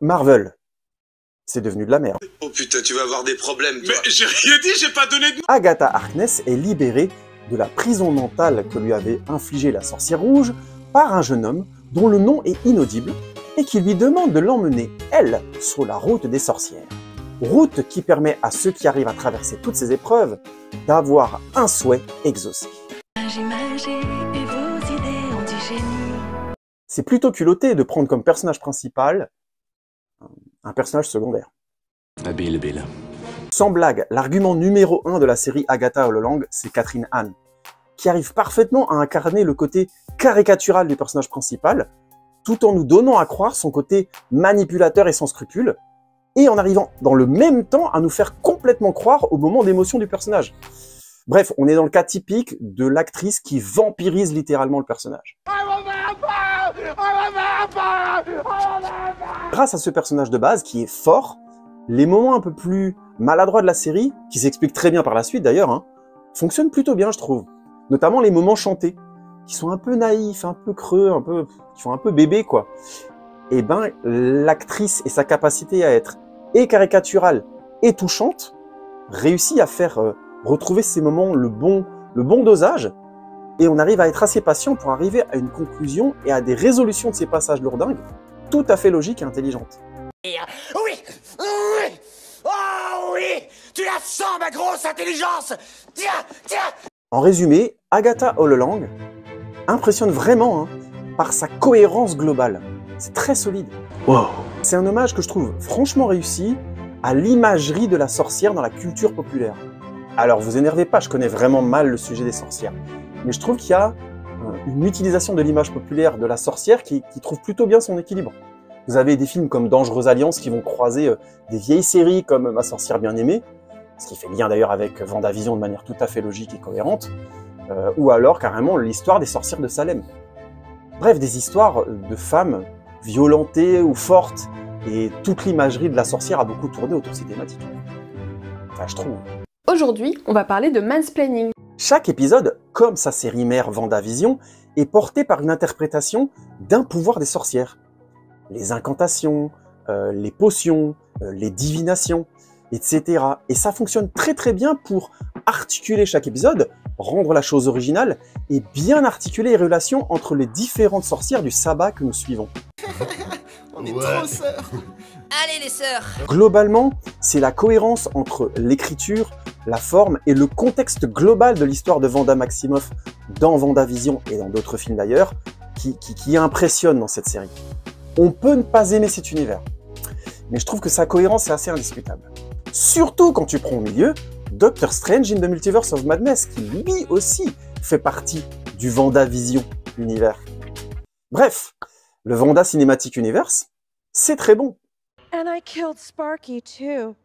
Marvel, c'est devenu de la merde. Oh putain, tu vas avoir des problèmes, toi. Mais j'ai rien dit, j'ai pas donné de... Agatha Harkness est libérée de la prison mentale que lui avait infligée la sorcière rouge par un jeune homme dont le nom est inaudible et qui lui demande de l'emmener, elle, sur la route des sorcières. Route qui permet à ceux qui arrivent à traverser toutes ces épreuves d'avoir un souhait exaucé. C'est plutôt culotté de prendre comme personnage principal un personnage secondaire. Habile. Sans blague, l'argument numéro 1 de la série Agatha All Along, c'est Catherine Hahn, qui arrive parfaitement à incarner le côté caricatural du personnage principal, tout en nous donnant à croire son côté manipulateur et sans scrupules, et en arrivant dans le même temps à nous faire complètement croire au moment d'émotion du personnage. Bref, on est dans le cas typique de l'actrice qui vampirise littéralement le personnage. Grâce à ce personnage de base qui est fort, les moments un peu plus maladroits de la série, qui s'expliquent très bien par la suite d'ailleurs, fonctionnent plutôt bien je trouve. Notamment les moments chantés, qui sont un peu naïfs, un peu creux, qui font un peu bébé quoi. Et ben l'actrice et sa capacité à être et caricaturale et touchante réussit à faire retrouver ces moments le bon dosage, et on arrive à être assez patient pour arriver à une conclusion et à des résolutions de ces passages lourdingues tout à fait logiques et intelligentes. Oui, oh oui, tu la sens ma grosse intelligence. Tiens. En résumé, Agatha All Along impressionne vraiment par sa cohérence globale. C'est très solide. Wow. C'est un hommage que je trouve franchement réussi à l'imagerie de la sorcière dans la culture populaire. Alors vous énervez pas, je connais vraiment mal le sujet des sorcières, mais je trouve qu'il y a une utilisation de l'image populaire de la sorcière qui trouve plutôt bien son équilibre. Vous avez des films comme Dangereuse Alliance qui vont croiser des vieilles séries comme Ma sorcière bien-aimée, ce qui fait lien d'ailleurs avec Vendavision de manière tout à fait logique et cohérente, ou alors carrément l'histoire des sorcières de Salem. Bref, des histoires de femmes violentées ou fortes, et toute l'imagerie de la sorcière a beaucoup tourné autour de ces thématiques. Enfin, je trouve. Aujourd'hui, on va parler de mansplaining. Chaque épisode, comme sa série mère Vendavision, est porté par une interprétation d'un pouvoir des sorcières. Les incantations, les potions, les divinations, etc. Et ça fonctionne très très bien pour articuler chaque épisode, rendre la chose originale et bien articuler les relations entre les différentes sorcières du sabbat que nous suivons. On est trop sœurs. Allez les sœurs. Globalement, c'est la cohérence entre l'écriture, la forme et le contexte global de l'histoire de Vanda Maximoff dans Vendavision et dans d'autres films d'ailleurs, qui impressionne dans cette série. On peut ne pas aimer cet univers, mais je trouve que sa cohérence est assez indiscutable. Surtout quand tu prends au milieu Doctor Strange in the Multiverse of Madness, qui lui aussi fait partie du Vendavision univers. Bref, le Vanda Cinematic Universe, c'est très bon. And I killed Sparky too.